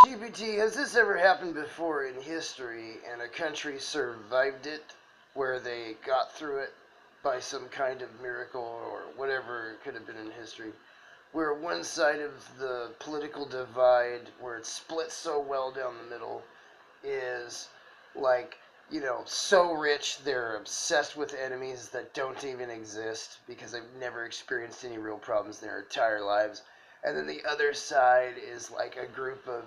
GPT, has this ever happened before in history and a country survived it where they got through it by some kind of miracle or whatever it could have been in history? Where one side of the political divide, where it's split so well down the middle, is like, so rich they're obsessed with enemies that don't even exist because they've never experienced any real problems in their entire lives. And then the other side is like a group of,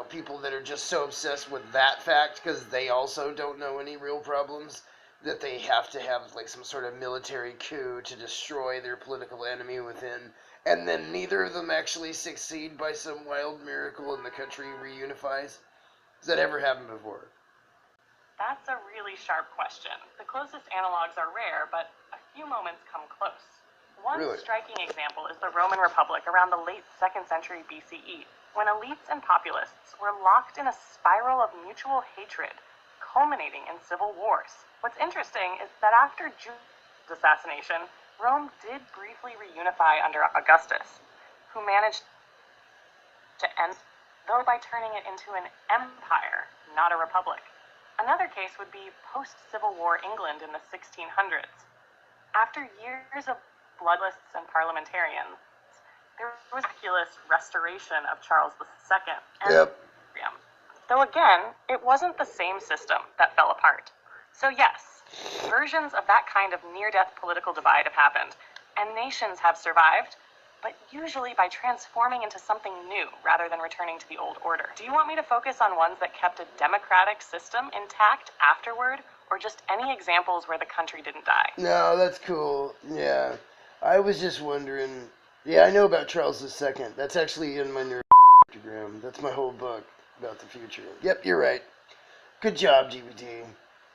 people that are just so obsessed with that fact because they also don't know any real problems that they have to have like some sort of military coup to destroy their political enemy within. And then neither of them actually succeed by some wild miracle and the country reunifies. Has that ever happened before? That's a really sharp question. The closest analogs are rare, but a few moments come close. One Really? striking example is the Roman Republic around the late 2nd century BCE, when elites and populists were locked in a spiral of mutual hatred, culminating in civil wars. What's interesting is that after Julius' assassination, Rome did briefly reunify under Augustus, who managed to end, though by turning it into an empire, not a republic. Another case would be post-Civil War England in the 1600s. After years of bloodlists and parliamentarians, there was a miraculous restoration of Charles II. Yep. Though again, it wasn't the same system that fell apart. So yes, versions of that kind of near-death political divide have happened, and nations have survived, but usually by transforming into something new rather than returning to the old order. Do you want me to focus on ones that kept a democratic system intact afterward, or just any examples where the country didn't die? No, that's cool. Yeah. I was just wondering. Yeah, I know about Charles II. That's actually in my neurogram. That's my whole book about the future. Yep, you're right. Good job, GPT.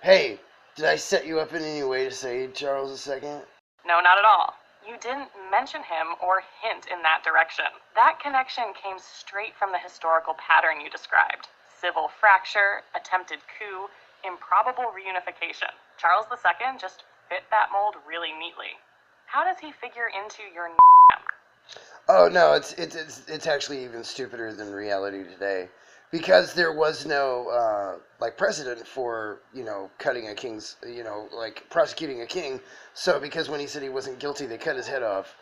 Hey, did I set you up in any way to say Charles II? No, not at all. You didn't mention him or hint in that direction. That connection came straight from the historical pattern you described. Civil fracture, attempted coup, improbable reunification. Charles II just fit that mold really neatly. How does he figure into your Oh no, it's actually even stupider than reality today, because there was no precedent for cutting a king's prosecuting a king. So because when he said he wasn't guilty, they cut his head off,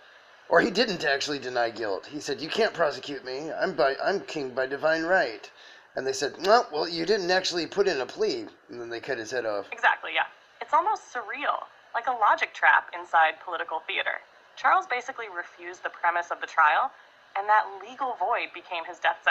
or he didn't actually deny guilt. He said, "You can't prosecute me. I'm king by divine right." And they said, "No, well, you didn't actually put in a plea," and then they cut his head off. Exactly, yeah. It's almost surreal, like a logic trap inside political theater. Charles basically refused the premise of the trial, and that legal void became his death sentence.